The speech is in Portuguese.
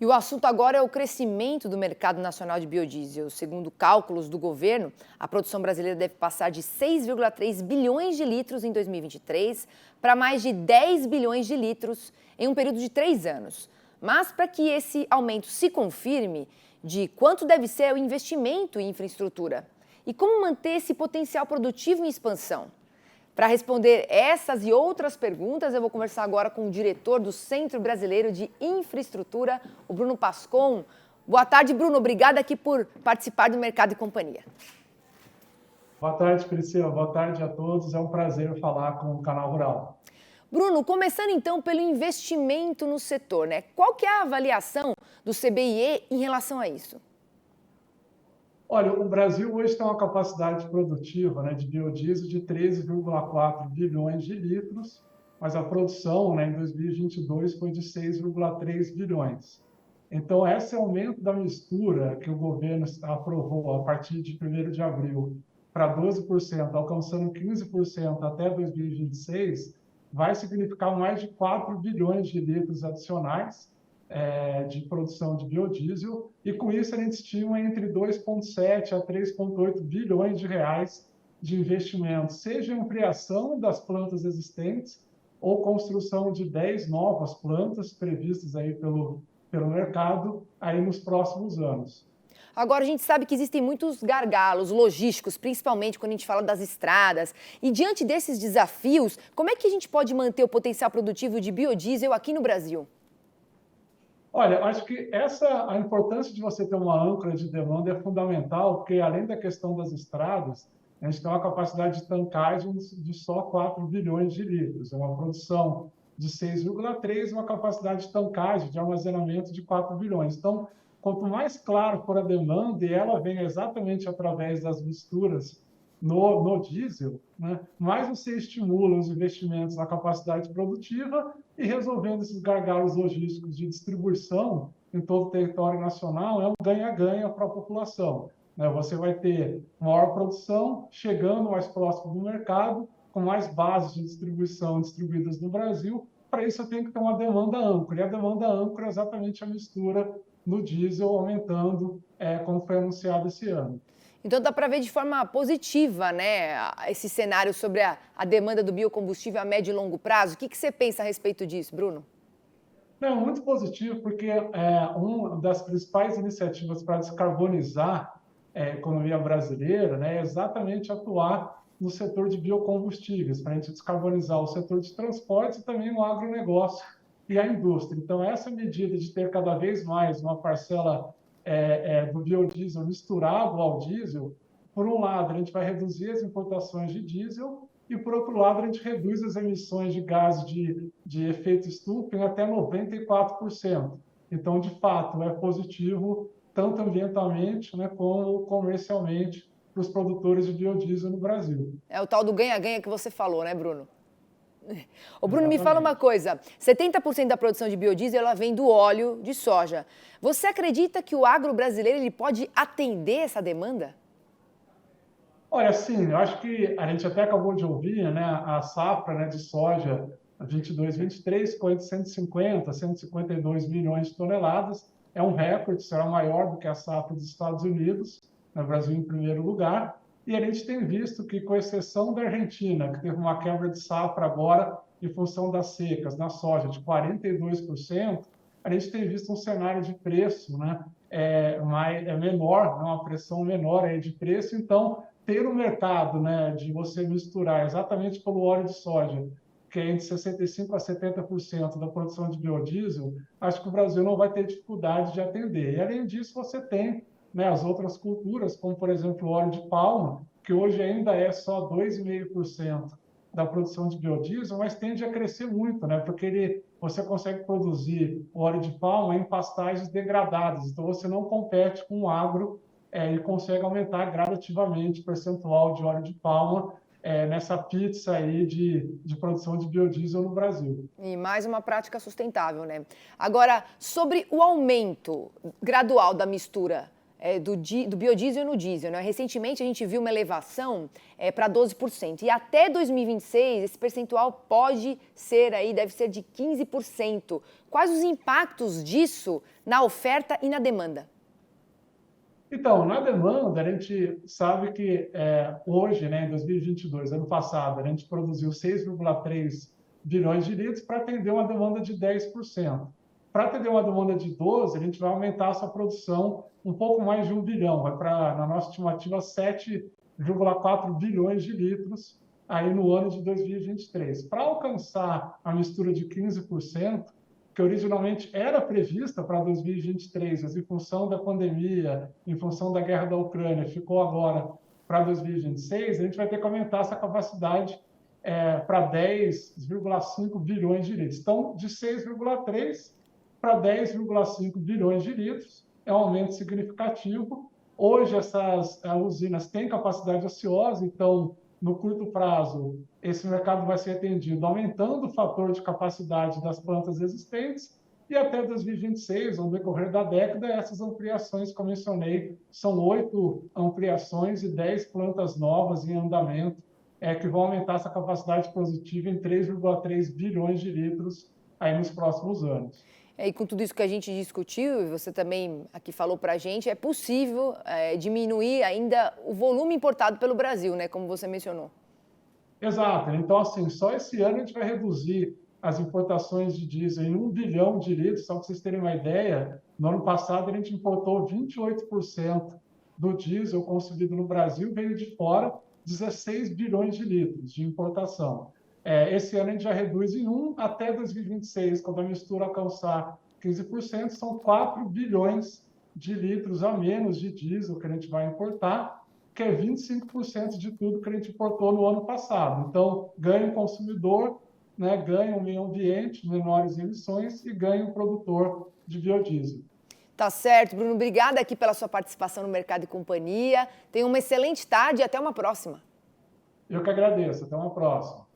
E o assunto agora é o crescimento do mercado nacional de biodiesel. Segundo cálculos do governo, a produção brasileira deve passar de 6,3 bilhões de litros em 2023 para mais de 10 bilhões de litros em um período de 3 anos. Mas para que esse aumento se confirme, de quanto deve ser o investimento em infraestrutura e como manter esse potencial produtivo em expansão. Para responder essas e outras perguntas, eu vou conversar agora com o diretor do Centro Brasileiro de Infraestrutura, o Bruno Pascon. Boa tarde, Bruno. Obrigada aqui por participar do Mercado e Companhia. Boa tarde, Priscila. Boa tarde a todos. É um prazer falar com o Canal Rural. Bruno, começando então pelo investimento no setor, né? Qual que é a avaliação do CBIE em relação a isso? Olha, o Brasil hoje tem uma capacidade produtiva, de biodiesel de 13,4 bilhões de litros, mas a produção, em 2022 foi de 6,3 bilhões. Então, esse aumento da mistura que o governo aprovou a partir de 1º de abril para 12%, alcançando 15% até 2026, vai significar mais de 4 bilhões de litros adicionais de produção de biodiesel, e com isso a gente estima entre 2,7 a 3,8 bilhões de reais de investimento, seja em ampliação das plantas existentes ou construção de 10 novas plantas previstas aí pelo mercado aí nos próximos anos. Agora, a gente sabe que existem muitos gargalos logísticos, principalmente quando a gente fala das estradas. E diante desses desafios, como é que a gente pode manter o potencial produtivo de biodiesel aqui no Brasil? Olha, acho que a importância de você ter uma âncora de demanda é fundamental, porque além da questão das estradas, a gente tem uma capacidade de tancagem de só 4 bilhões de litros. É uma produção de 6,3, uma capacidade de tancagem, de armazenamento de 4 bilhões. Então, quanto mais claro for a demanda, e ela vem exatamente através das misturas no diesel, mais você estimula os investimentos na capacidade produtiva e resolvendo esses gargalos logísticos de distribuição em todo o território nacional, é um ganha-ganha para a população. Você vai ter maior produção, chegando mais próximo do mercado, com mais bases de distribuição distribuídas no Brasil. Para isso, eu tenho que ter uma demanda âncora. E a demanda âncora é exatamente a mistura no diesel aumentando, como foi anunciado esse ano. Então dá para ver de forma positiva, né, esse cenário sobre a demanda do biocombustível a médio e longo prazo. O que você pensa a respeito disso, Bruno? Não, muito positivo, porque uma das principais iniciativas para descarbonizar a economia brasileira, é exatamente atuar no setor de biocombustíveis, para a gente descarbonizar o setor de transportes e também o agronegócio e a indústria. Então, essa medida de ter cada vez mais uma parcela do biodiesel misturado ao diesel, por um lado, a gente vai reduzir as importações de diesel e, por outro lado, a gente reduz as emissões de gases de efeito estufa em até 94%. Então, de fato, é positivo tanto ambientalmente, como comercialmente para os produtores de biodiesel no Brasil. É o tal do ganha-ganha que você falou, né, Bruno? Ô, Bruno, Exatamente. me fala uma coisa, 70% da produção de biodiesel ela vem do óleo de soja. Você acredita que o agro brasileiro ele pode atender essa demanda? Olha, sim, eu acho que a gente até acabou de ouvir, a safra de soja 22-23 foi de 152 milhões de toneladas. É um recorde, será maior do que a safra dos Estados Unidos, no Brasil em primeiro lugar. E a gente tem visto que, com exceção da Argentina, que teve uma quebra de safra agora em função das secas na soja de 42%, a gente tem visto um cenário de preço menor, uma pressão menor aí de preço. Então, ter um mercado de você misturar exatamente pelo óleo de soja, que é entre 65% a 70% da produção de biodiesel, acho que o Brasil não vai ter dificuldade de atender. E, além disso, você tem as outras culturas, como, por exemplo, o óleo de palma, que hoje ainda é só 2,5% da produção de biodiesel, mas tende a crescer muito, porque você consegue produzir óleo de palma em pastagens degradadas, então você não compete com o agro e consegue aumentar gradativamente o percentual de óleo de palma nessa pizza aí de produção de biodiesel no Brasil. E mais uma prática sustentável, né? Agora, sobre o aumento gradual da mistura, do biodiesel no diesel, né? Recentemente a gente viu uma elevação para 12%. E até 2026 esse percentual pode ser aí, deve ser de 15%. Quais os impactos disso na oferta e na demanda? Então, na demanda, a gente sabe que hoje, né, em 2022, ano passado, a gente produziu 6,3 bilhões de litros para atender uma demanda de 10%. Para atender uma demanda de 12%, a gente vai aumentar essa produção um pouco mais de 1 bilhão, vai para, na nossa estimativa, 7,4 bilhões de litros aí no ano de 2023. Para alcançar a mistura de 15%, que originalmente era prevista para 2023, mas em função da pandemia, em função da guerra da Ucrânia, ficou agora para 2026, a gente vai ter que aumentar essa capacidade para 10,5 bilhões de litros. Então, de 6,3 para 10,5 bilhões de litros, é um aumento significativo. Hoje, essas usinas têm capacidade ociosa, então, no curto prazo, esse mercado vai ser atendido aumentando o fator de capacidade das plantas existentes e até 2026, no decorrer da década, essas ampliações que eu mencionei, são 8 ampliações e 10 plantas novas em andamento, que vão aumentar essa capacidade produtiva em 3,3 bilhões de litros aí nos próximos anos. E com tudo isso que a gente discutiu, e você também aqui falou para a gente, é possível diminuir ainda o volume importado pelo Brasil, né, como você mencionou. Exato. Então, assim, só esse ano a gente vai reduzir as importações de diesel em 1 bilhão de litros. Só para vocês terem uma ideia, no ano passado a gente importou 28% do diesel consumido no Brasil, veio de fora 16 bilhões de litros de importação. Esse ano a gente já reduz em 1 até 2026, quando a mistura alcançar 15%, são 4 bilhões de litros a menos de diesel que a gente vai importar, que é 25% de tudo que a gente importou no ano passado. Então, ganha o consumidor, né, ganha o meio ambiente, menores emissões, e ganha o produtor de biodiesel. Tá certo, Bruno. Obrigada aqui pela sua participação no Mercado e Companhia. Tenha uma excelente tarde e até uma próxima. Eu que agradeço. Até uma próxima.